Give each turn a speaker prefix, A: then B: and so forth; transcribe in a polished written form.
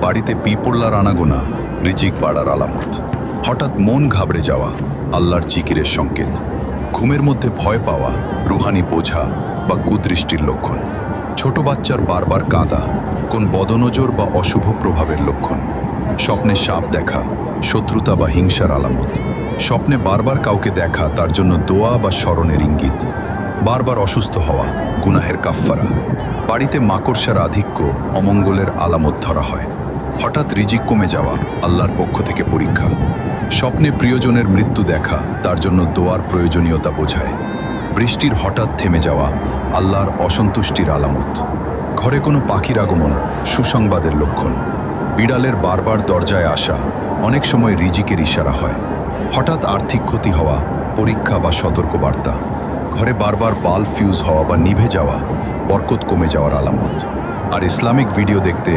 A: বাড়িতে পিঁপড়ার আনাগোনা রিজিক বাড়ার আলামত। হঠাৎ মন ঘাবড়ে যাওয়া আল্লাহর জিকিরের সংকেত। ঘুমের মধ্যে ভয় পাওয়া রুহানি বোঝা বা কুদৃষ্টির লক্ষণ। ছোট বাচ্চার বারবার কাঁদা কোন বদনজর বা অশুভ প্রভাবের লক্ষণ। স্বপ্নে সাপ দেখা শত্রুতা বা হিংসার আলামত। স্বপ্নে বারবার কাউকে দেখা তার জন্য দোয়া বা স্মরণের ইঙ্গিত। বারবার অসুস্থ হওয়া গুনাহের কাফফারা। বাড়িতে মাকড়সার আধিক্য অমঙ্গলের আলামত ধরা হয়। হঠাৎ রিজিক কমে যাওয়া আল্লাহর পক্ষ থেকে পরীক্ষা। স্বপ্নে প্রিয়জনের মৃত্যু দেখা তার জন্য দোয়ার প্রয়োজনীয়তা বোঝায়। বৃষ্টির হঠাৎ থেমে যাওয়া আল্লাহর অসন্তুষ্টির আলামত। ঘরে কোনো পাখির আগমন সুসংবাদের লক্ষণ। বিড়ালের বারবার দরজায় আসা অনেক সময় রিজিকের ইশারা হয়। হঠাৎ আর্থিক ক্ষতি হওয়া পরীক্ষা বা সতর্কবার্তা। ঘরে বারবার বাল্ব ফিউজ হওয়া বা নিভে যাওয়া বরকত কমে যাওয়ার আলামত। আর ইসলামিক ভিডিও দেখতে